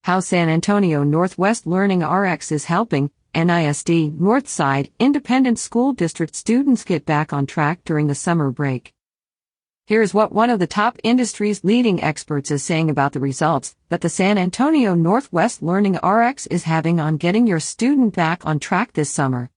How San Antonio Northwest LearningRx is helping NISD Northside Independent School District students get back on track during the summer break. Here's what one of the top industry's leading experts is saying about the results that the San Antonio Northwest LearningRx is having on getting your student back on track this summer.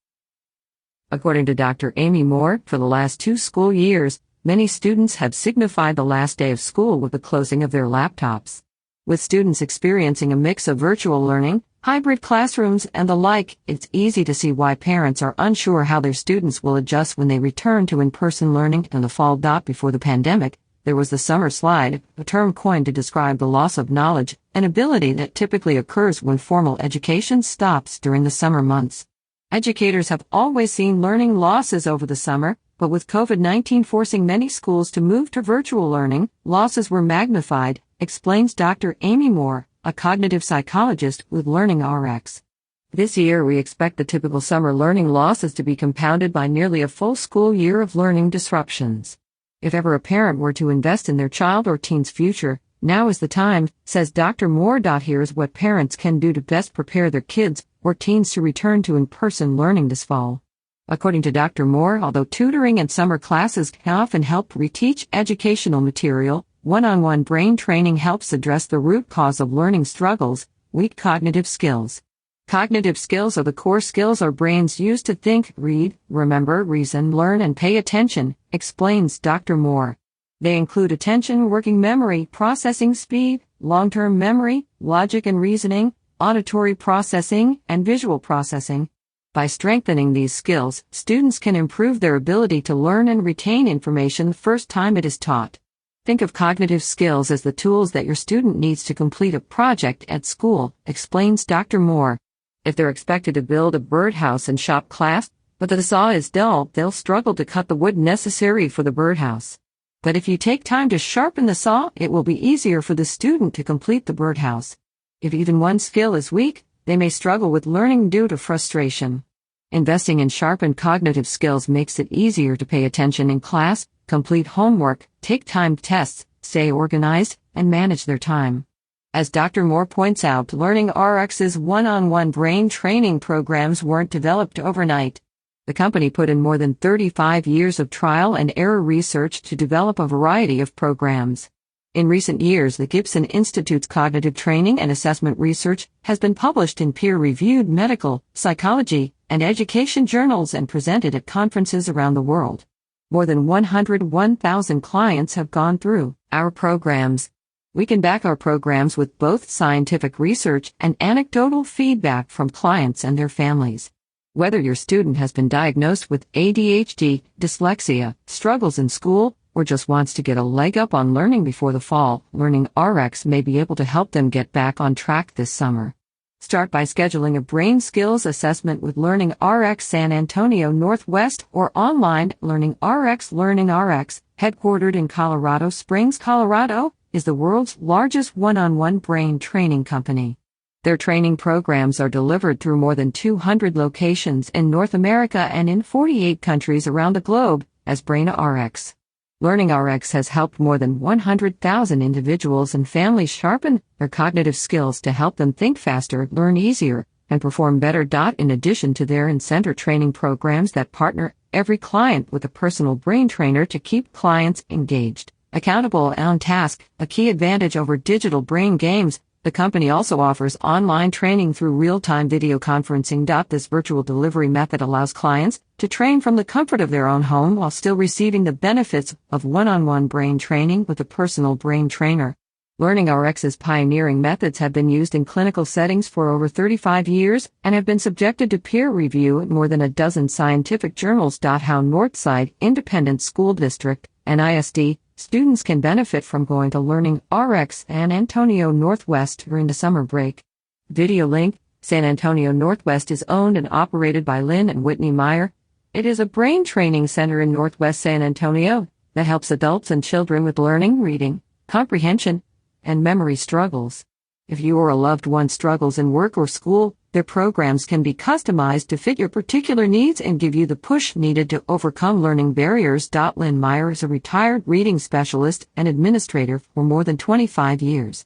According to Dr. Amy Moore, for the last 2 school years, many students have signified the last day of school with the closing of their laptops. With students experiencing a mix of virtual learning, hybrid classrooms, and the like, it's easy to see why parents are unsure how their students will adjust when they return to in-person learning in the fall. Before the pandemic, there was the summer slide, a term coined to describe the loss of knowledge and ability that typically occurs when formal education stops during the summer months. Educators have always seen learning losses over the summer, but with COVID-19 forcing many schools to move to virtual learning, losses were magnified, explains Dr. Amy Moore, a cognitive psychologist with LearningRx. This year we expect the typical summer learning losses to be compounded by nearly a full school year of learning disruptions. If ever a parent were to invest in their child or teen's future, now is the time, says Dr. Moore. Here's what parents can do to best prepare their kids or teens to return to in-person learning this fall. According to Dr. Moore, although tutoring and summer classes can often help reteach educational material, one-on-one brain training helps address the root cause of learning struggles: weak cognitive skills. Cognitive skills are the core skills our brains use to think, read, remember, reason, learn, and pay attention, explains Dr. Moore. They include attention, working memory, processing speed, long-term memory, logic and reasoning, auditory processing, and visual processing. By strengthening these skills, students can improve their ability to learn and retain information the first time it is taught. Think of cognitive skills as the tools that your student needs to complete a project at school, explains Dr. Moore. If they're expected to build a birdhouse in shop class, but the saw is dull, they'll struggle to cut the wood necessary for the birdhouse. But if you take time to sharpen the saw, it will be easier for the student to complete the birdhouse. If even one skill is weak, they may struggle with learning due to frustration. Investing in sharpened cognitive skills makes it easier to pay attention in class, complete homework, take timed tests, stay organized, and manage their time. As Dr. Moore points out, LearningRx's one-on-one brain training programs weren't developed overnight. The company put in more than 35 years of trial and error research to develop a variety of programs. In recent years, the Gibson Institute's cognitive training and assessment research has been published in peer-reviewed medical, psychology, and education journals and presented at conferences around the world. More than 101,000 clients have gone through our programs. We can back our programs with both scientific research and anecdotal feedback from clients and their families. Whether your student has been diagnosed with ADHD, dyslexia, struggles in school, or just wants to get a leg up on learning before the fall, LearningRx may be able to help them get back on track this summer. Start by scheduling a brain skills assessment with LearningRx San Antonio Northwest or online. LearningRx, headquartered in Colorado Springs, Colorado, is the world's largest one-on-one brain training company. Their training programs are delivered through more than 200 locations in North America and in 48 countries around the globe as BrainRx. LearningRx has helped more than 100,000 individuals and families sharpen their cognitive skills to help them think faster, learn easier, and perform better. In addition to their in-center training programs that partner every client with a personal brain trainer to keep clients engaged, accountable, and on task, a key advantage over digital brain games, the company also offers online training through real-time video conferencing. This virtual delivery method allows clients to train from the comfort of their own home while still receiving the benefits of one-on-one brain training with a personal brain trainer. LearningRx's pioneering methods have been used in clinical settings for over 35 years and have been subjected to peer review in more than a dozen scientific journals. How Northside Independent School District, NISD, students can benefit from going to LearningRx San Antonio Northwest during the summer break. Video link: San Antonio Northwest is owned and operated by Lynn and Whitney Meyer. It is a brain training center in Northwest San Antonio that helps adults and children with learning, reading, comprehension, and memory struggles. If you or a loved one struggles in work or school, their programs can be customized to fit your particular needs and give you the push needed to overcome learning barriers. Lynn Meyer is a retired reading specialist and administrator for more than 25 years.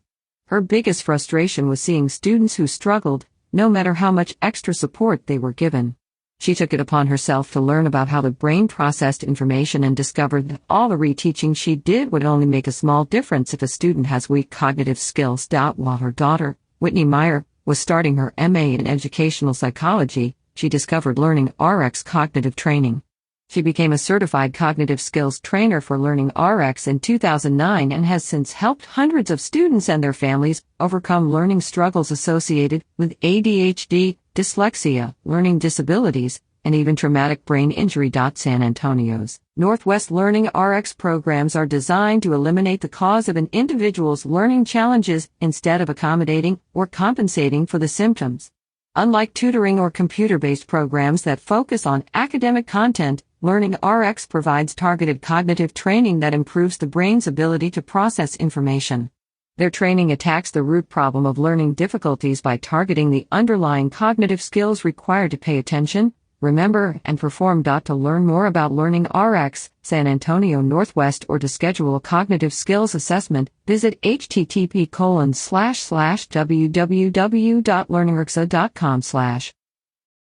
Her biggest frustration was seeing students who struggled, no matter how much extra support they were given. She took it upon herself to learn about how the brain processed information and discovered that all the reteaching she did would only make a small difference if a student has weak cognitive skills. While her daughter, Whitney Meyer, was starting her MA in educational psychology, she discovered LearningRx cognitive training. She became a certified cognitive skills trainer for LearningRx in 2009 and has since helped hundreds of students and their families overcome learning struggles associated with ADHD, dyslexia, learning disabilities, and even traumatic brain injury. San Antonio's Northwest LearningRx programs are designed to eliminate the cause of an individual's learning challenges instead of accommodating or compensating for the symptoms. Unlike tutoring or computer-based programs that focus on academic content, LearningRx provides targeted cognitive training that improves the brain's ability to process information. Their training attacks the root problem of learning difficulties by targeting the underlying cognitive skills required to pay attention, remember, and perform. To learn more about LearningRx, San Antonio Northwest, or to schedule a cognitive skills assessment, visit http://www.learningrx.com/.